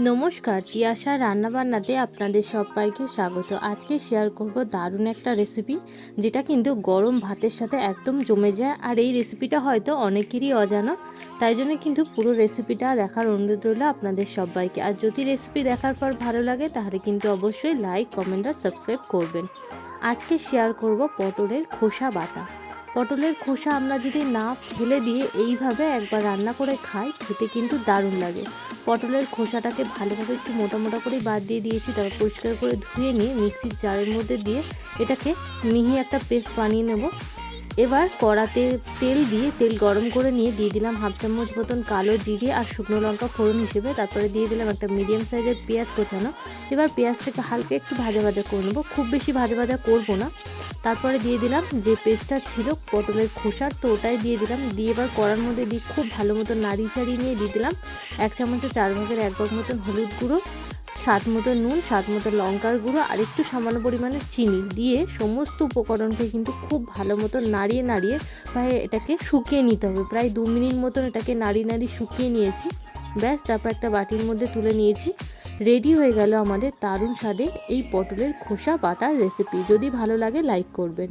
নমস্কার, তিয়াশা রান্নাবান্নাতে আপনাদের সবাইকে স্বাগত। আজকে শেয়ার করব দারুণ একটা রেসিপি, যেটা কিন্তু গরম ভাতের সাথে একদম জমে যায়। আর এই রেসিপিটা হয়তো অনেকেরই অজানা, তাই জন্য কিন্তু পুরো রেসিপিটা দেখার অনুরোধ রইল আপনাদের সবাইকে। আর যদি রেসিপি দেখার পর ভালো লাগে তাহলে কিন্তু অবশ্যই লাইক, কমেন্ট আর সাবস্ক্রাইব করবেন। আজকে শেয়ার করব পটলের খোসা বাটা। পটলের খোসা আমরা যদি না ফেলে দিয়ে এইভাবে একবার রান্না করে খাই, খেতে কিন্তু দারুণ লাগে। পটলের খোসাটাকে ভালোভাবে একটু মোটা মোটা করে বাদ দিয়ে দিয়েছি, তারপর পরিষ্কার করে ধুয়ে নিয়ে মিক্সির জারের মধ্যে দিয়ে এটাকে মিহি একটা পেস্ট বানিয়ে নেব। এবার কড়াতে তেল দিয়ে তেল গরম করে নিয়ে দিয়ে দিলাম হাফ চামচ মতন কালো জিরে আর শুকনো লঙ্কা ফোড়ন হিসেবে। তারপরে দিয়ে দিলাম একটা মিডিয়াম সাইজের পেঁয়াজ কোচানো। এবার পেঁয়াজটাকে হালকা একটু ভাজা ভাজা করে নেবো, খুব বেশি ভাজা ভাজা করবো না। তারপরে দিয়ে দিলাম যে পেস্টটা ছিল পটলের খোসার, তো ওটাই দিয়ে দিলাম। দিয়ে এবার কড়ার মধ্যে দিয়ে খুব ভালো মতো নাড়িয়ে চাড়িয়ে নিয়ে দিয়ে দিলাম 1 চামচে 4 ভাগের 1 ভাগ মতন হলুদ গুঁড়ো, স্বাদ মতো নুন, স্বাদ মতো লঙ্কার গুঁড়ো আর একটু সামান্য পরিমাণে চিনি দিয়ে সমস্ত উপকরণকে কিন্তু খুব ভালো মতো নাড়িয়ে নাড়িয়ে প্রায় এটাকে শুকিয়ে নিতে হবে। প্রায় 2 মিনিট মতন এটাকে নাড়িয়ে নাড়িয়ে শুকিয়ে নিয়েছি। ব্যাস, তারপর একটা বাটির মধ্যে তুলে নিয়েছি। রেডি হয়ে গেল আমাদের দারুণ স্বাদের এই পটলের খোসা বাটার রেসিপি। যদি ভালো লাগে লাইক করবেন।